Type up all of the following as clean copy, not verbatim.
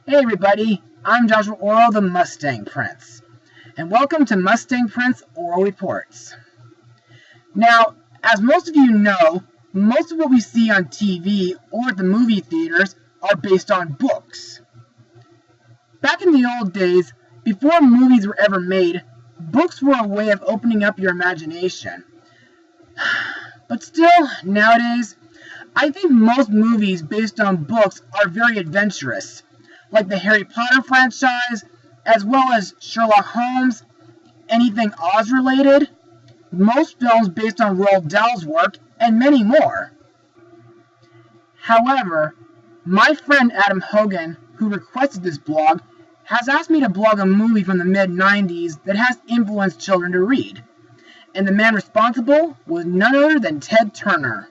Hey everybody, I'm Joshua Orro, the Mustang Prince, and welcome to Mustang Prince Orro Reports. Now, as most of you know, most of what we see on TV or at the movie theaters are based on books. Back in the old days, before movies were ever made, books were a way of opening up your imagination. But still, nowadays, I think most movies based on books are very adventurous, like the Harry Potter franchise, as well as Sherlock Holmes, anything Oz related, most films based on Roald Dahl's work, and many more. However, my friend Adam Hogan, who requested this blog, has asked me to blog a movie from the mid-90s that has influenced children to read, and the man responsible was none other than Ted Turner.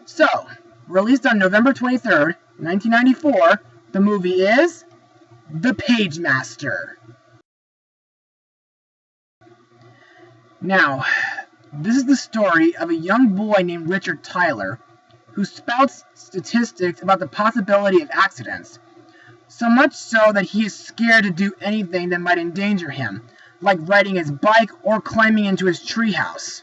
So, released on November 23rd, 1994, the movie is The Pagemaster. Now, this is the story of a young boy named Richard Tyler, who spouts statistics about the possibility of accidents, so much so that he is scared to do anything that might endanger him, like riding his bike or climbing into his treehouse.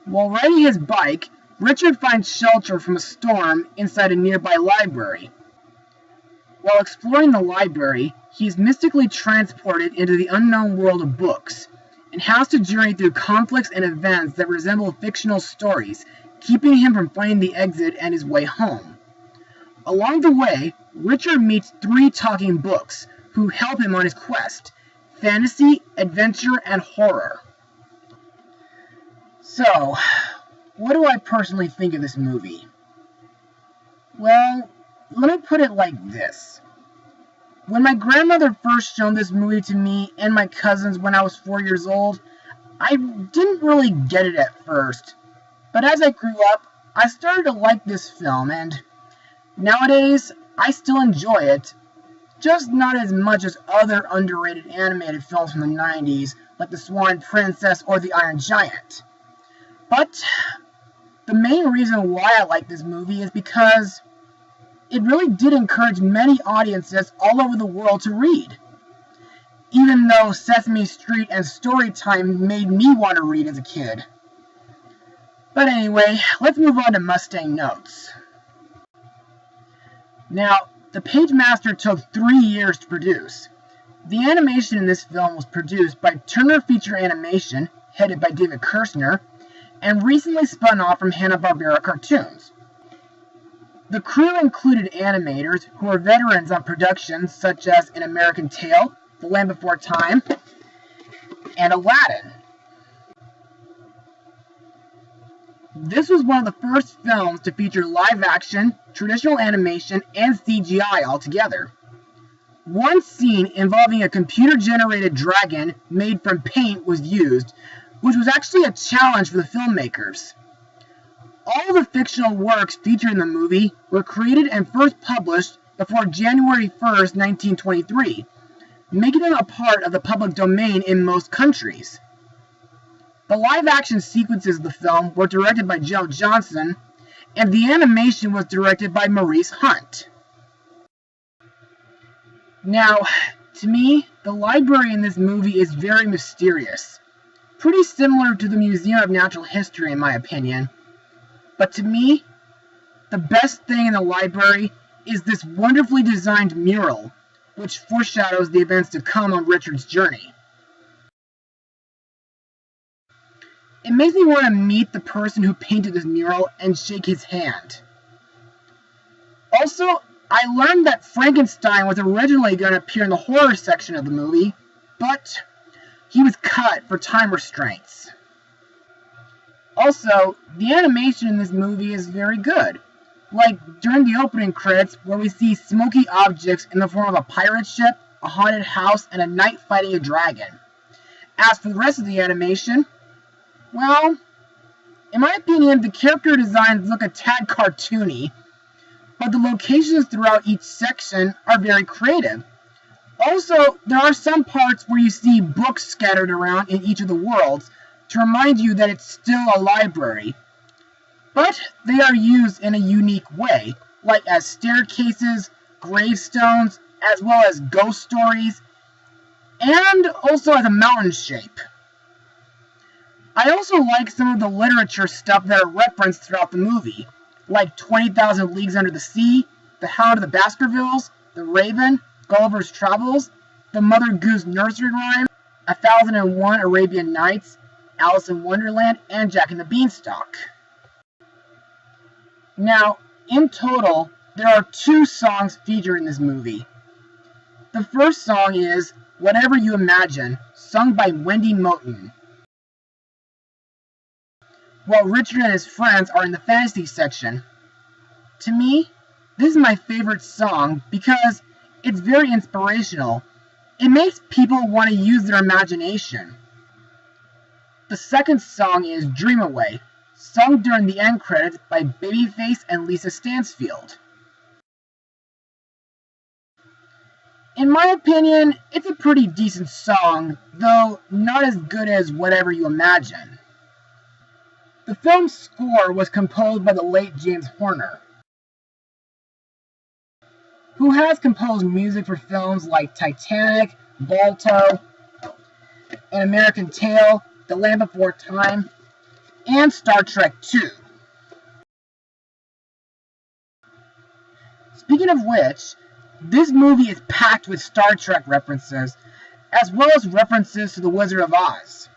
While riding his bike, Richard finds shelter from a storm inside a nearby library. While exploring the library, he is mystically transported into the unknown world of books, and has to journey through conflicts and events that resemble fictional stories, keeping him from finding the exit and his way home. Along the way, Richard meets 3 talking books who help him on his quest: fantasy, adventure, and horror. So, what do I personally think of this movie? Well, let me put it like this. When my grandmother first showed this movie to me and my cousins when I was 4 years old, I didn't really get it at first. But as I grew up, I started to like this film, and nowadays, I still enjoy it, just not as much as other underrated animated films from the 90s, like The Swan Princess or The Iron Giant. But the main reason why I like this movie is because it really did encourage many audiences all over the world to read. Even though Sesame Street and Storytime made me want to read as a kid. But anyway, let's move on to Mustang notes. Now, The Pagemaster took 3 years to produce. The animation in this film was produced by Turner Feature Animation, headed by David Kirshner, and recently spun off from Hanna-Barbera Cartoons. The crew included animators who are veterans on productions such as An American Tail, The Land Before Time, and Aladdin. This was one of the first films to feature live-action, traditional animation, and CGI altogether. One scene involving a computer-generated dragon made from paint was used, which was actually a challenge for the filmmakers. All the fictional works featured in the movie were created and first published before January 1st, 1923, making them a part of the public domain in most countries. The live-action sequences of the film were directed by Joe Johnson, and the animation was directed by Maurice Hunt. Now, to me, the library in this movie is very mysterious. Pretty similar to the Museum of Natural History in my opinion. But to me, the best thing in the library is this wonderfully designed mural, which foreshadows the events to come on Richard's journey. It makes me want to meet the person who painted this mural and shake his hand. Also, I learned that Frankenstein was originally going to appear in the horror section of the movie, but he was cut for time restraints. Also, the animation in this movie is very good, like during the opening credits where we see smoky objects in the form of a pirate ship, a haunted house, and a knight fighting a dragon. As for the rest of the animation, well, in my opinion, the character designs look a tad cartoony, but the locations throughout each section are very creative. Also, there are some parts where you see books scattered around in each of the worlds to remind you that it's still a library. But they are used in a unique way, like as staircases, gravestones, as well as ghost stories, and also as a mountain shape. I also like some of the literature stuff that are referenced throughout the movie, like 20,000 Leagues Under the Sea, The Hound of the Baskervilles, The Raven, Gulliver's Travels, The Mother Goose Nursery Rhyme, 1001 Arabian Nights, Alice in Wonderland, and Jack and the Beanstalk. Now, in total, there are 2 songs featured in this movie. The first song is Whatever You Imagine, sung by Wendy Moten, while Richard and his friends are in the fantasy section. To me, this is my favorite song because it's very inspirational. It makes people want to use their imagination. The second song is Dream Away, sung during the end credits by Babyface and Lisa Stansfield. In my opinion, it's a pretty decent song, though not as good as Whatever You Imagine. The film's score was composed by the late James Horner, who has composed music for films like Titanic, Balto, An American Tail, The Land Before Time, and Star Trek II. Speaking of which, this movie is packed with Star Trek references, as well as references to The Wizard of Oz.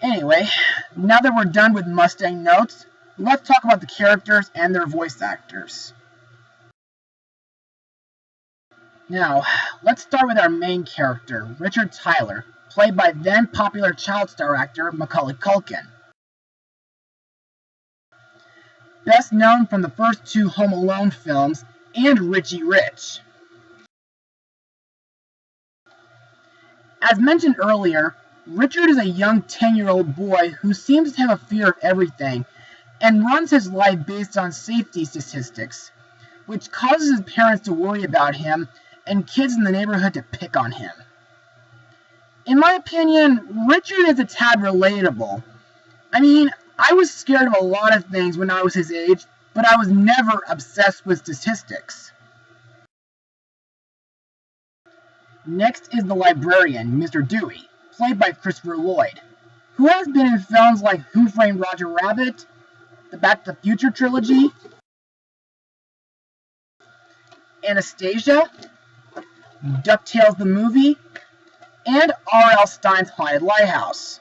Anyway, now that we're done with Mustang notes, let's talk about the characters and their voice actors. Now, let's start with our main character, Richard Tyler, played by then popular child star actor Macaulay Culkin. Best known from the first 2 Home Alone films and Richie Rich. As mentioned earlier, Richard is a young 10-year-old boy who seems to have a fear of everything and runs his life based on safety statistics, which causes his parents to worry about him and kids in the neighborhood to pick on him. In my opinion, Richard is a tad relatable. I mean, I was scared of a lot of things when I was his age, but I was never obsessed with statistics. Next is the librarian, Mr. Dewey, played by Christopher Lloyd, who has been in films like Who Framed Roger Rabbit, the Back to the Future trilogy, Anastasia, DuckTales the Movie, and R.L. Stine's Haunted Lighthouse.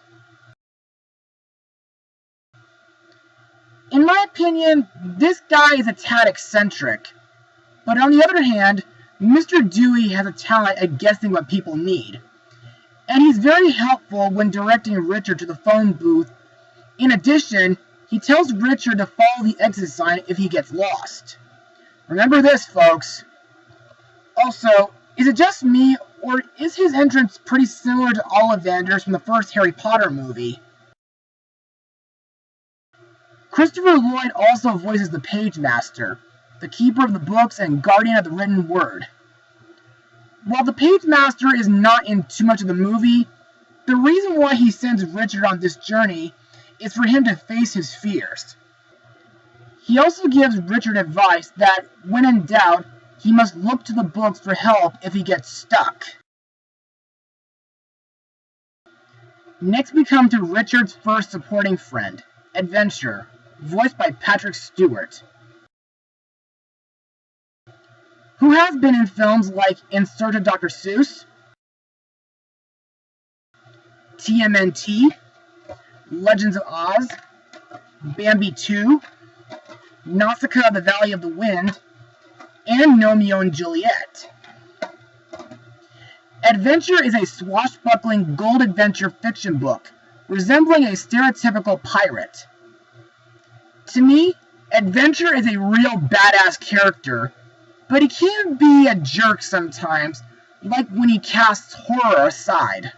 In my opinion, this guy is a tad eccentric, but on the other hand, Mr. Dewey has a talent at guessing what people need, and he's very helpful when directing Richard to the phone booth. In addition, he tells Richard to follow the exit sign if he gets lost. Remember this, folks. Also, is it just me, or is his entrance pretty similar to Ollivanders from the first Harry Potter movie? Christopher Lloyd also voices the Pagemaster, the keeper of the books and guardian of the written word. While the Pagemaster is not in too much of the movie, the reason why he sends Richard on this journey is for him to face his fears. He also gives Richard advice that, when in doubt, he must look to the books for help if he gets stuck. Next we come to Richard's first supporting friend, Adventure, voiced by Patrick Stewart, who has been in films like In Search of Dr. Seuss, TMNT, Legends of Oz, Bambi 2, Nausicaa of the Valley of the Wind, and Romeo and Juliet. Adventure is a swashbuckling gold adventure fiction book, resembling a stereotypical pirate. To me, Adventure is a real badass character, but he can be a jerk sometimes, like when he casts horror aside.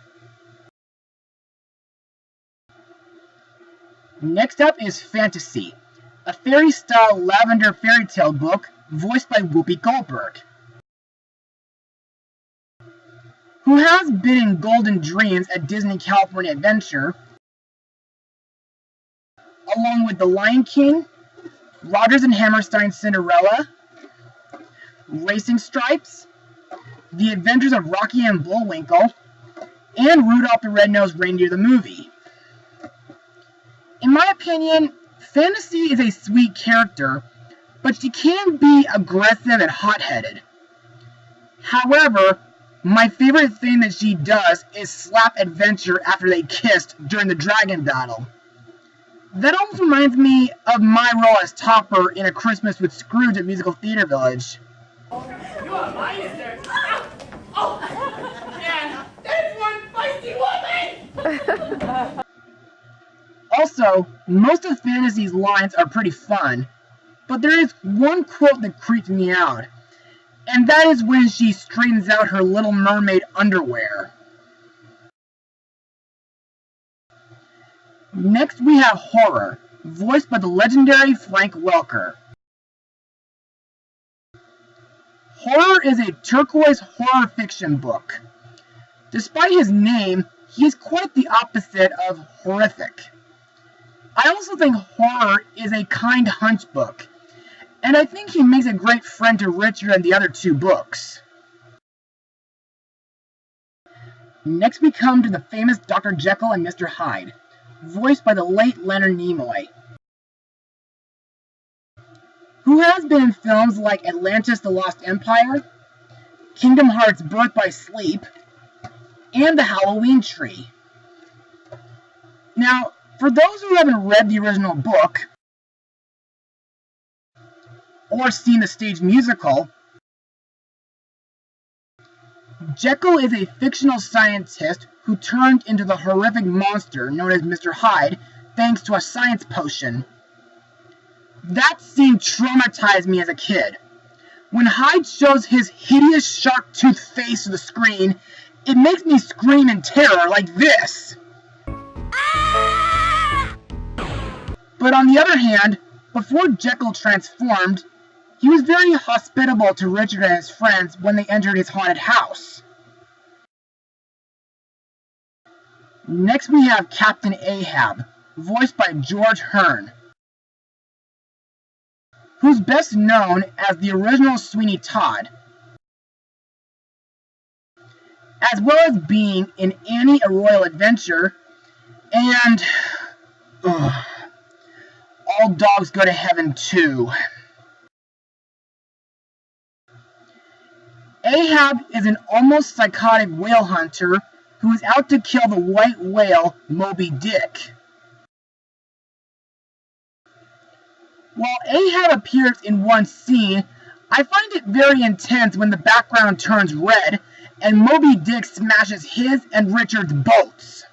Next up is Fantasy, a fairy-style lavender fairy tale book voiced by Whoopi Goldberg, who has been in Golden Dreams at Disney California Adventure, along with The Lion King, Rodgers and Hammerstein's Cinderella, Racing Stripes, The Adventures of Rocky and Bullwinkle, and Rudolph the Red-Nosed Reindeer the movie. In my opinion, Fantasy is a sweet character, but she can be aggressive and hot-headed. However, my favorite thing that she does is slap Adventure after they kissed during the dragon battle. That almost reminds me of my role as Topper in A Christmas with Scrooge at Musical Theater Village. You are mine, is there? Oh! Yeah, that's one feisty woman! Also, most of Fantasy's lines are pretty fun, but there is one quote that creeps me out, and that is when she straightens out her Little Mermaid underwear. Next we have Horror, voiced by the legendary Frank Welker. Horror is a turquoise horror fiction book. Despite his name, he is quite the opposite of horrific. I also think Horror is a kind hunch book, and I think he makes a great friend to Richard and the other two books. Next we come to the famous Dr. Jekyll and Mr. Hyde, voiced by the late Leonard Nimoy, who has been in films like Atlantis: The Lost Empire, Kingdom Hearts: Birth by Sleep, and The Halloween Tree. Now, for those who haven't read the original book, or seen the stage musical, Jekyll is a fictional scientist who turned into the horrific monster known as Mr. Hyde thanks to a science potion. That scene traumatized me as a kid. When Hyde shows his hideous shark-toothed face to the screen, it makes me scream in terror like this. But on the other hand, before Jekyll transformed, he was very hospitable to Richard and his friends when they entered his haunted house. Next we have Captain Ahab, voiced by George Hearn, who's best known as the original Sweeney Todd, as well as being in Annie, A Royal Adventure, and All Dogs Go to Heaven too. Ahab is an almost psychotic whale hunter who is out to kill the white whale Moby Dick. While Ahab appears in one scene, I find it very intense when the background turns red and Moby Dick smashes his and Richard's boats.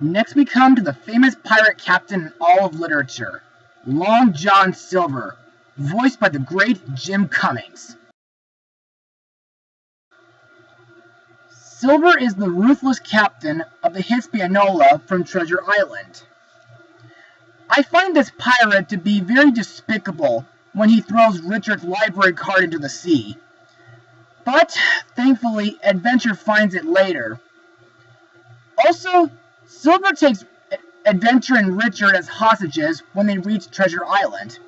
Next we come to the famous pirate captain in all of literature, Long John Silver, voiced by the great Jim Cummings. Silver is the ruthless captain of the Hispaniola from Treasure Island. I find this pirate to be very despicable when he throws Richard's library card into the sea. But, thankfully, Adventure finds it later. Also, Silver takes Adventure and Richard as hostages when they reach Treasure Island.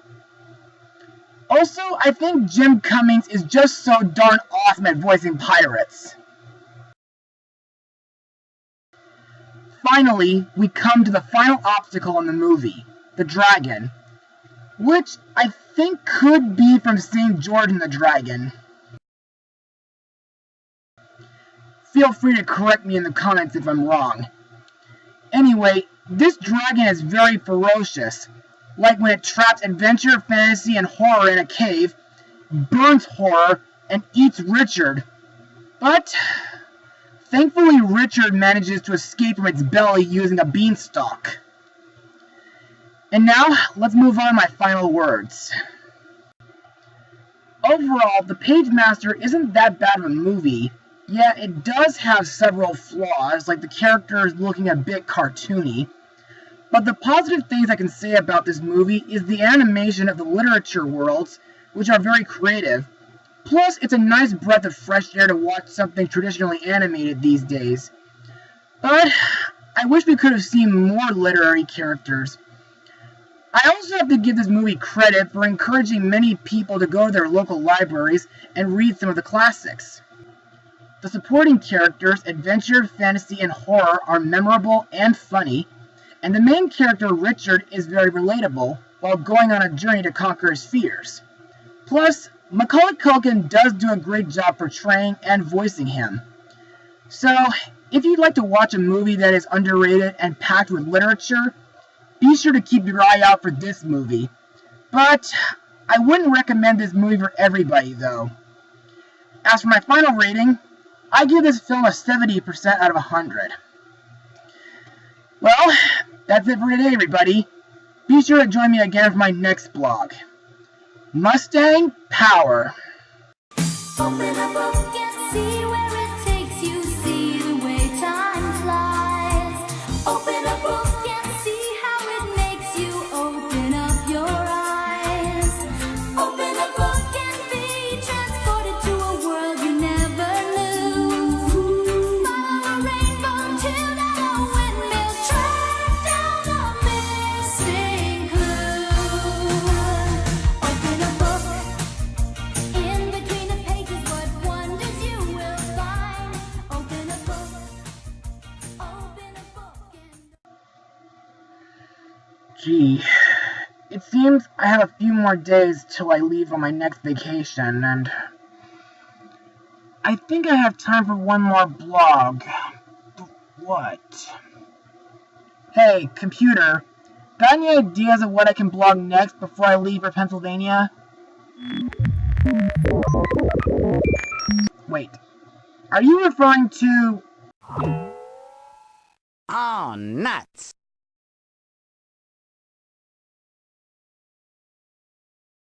Also, I think Jim Cummings is just so darn awesome at voicing pirates. Finally, we come to the final obstacle in the movie, the dragon, which I think could be from St. George and the Dragon. Feel free to correct me in the comments if I'm wrong. Anyway, this dragon is very ferocious, like when it traps Adventure, Fantasy, and Horror in a cave, burns Horror, and eats Richard. But thankfully Richard manages to escape from its belly using a beanstalk. And now, let's move on to my final words. Overall, The Pagemaster isn't that bad of a movie, yet it does have several flaws, like the characters looking a bit cartoony. But the positive things I can say about this movie is the animation of the literature worlds, which are very creative. Plus, it's a nice breath of fresh air to watch something traditionally animated these days. But I wish we could have seen more literary characters. I also have to give this movie credit for encouraging many people to go to their local libraries and read some of the classics. The supporting characters, adventure, fantasy, and horror, are memorable and funny, and the main character, Richard, is very relatable while going on a journey to conquer his fears. Plus, Macaulay Culkin does do a great job portraying and voicing him. So, if you'd like to watch a movie that is underrated and packed with literature, be sure to keep your eye out for this movie. But I wouldn't recommend this movie for everybody, though. As for my final rating, I give this film a 70% out of 100. Well, that's it for today, everybody. Be sure to join me again for my next blog. Mustang Power. Open a book and see where it takes you. See the way time flies. Open a book and see how it makes you open up your eyes. Open a book and be transported to a world you never knew. Follow a rainbow till down a windmill, track down a missing clue. Open a book. In between the pages, what wonders you will find. Open a book. Open a book and... Gee, it seems I have a few more days till I leave on my next vacation, and I think I have time for one more blog. But what? Hey, computer, got any ideas of what I can blog next before I leave for Pennsylvania? Wait, are you referring to... Oh, nuts.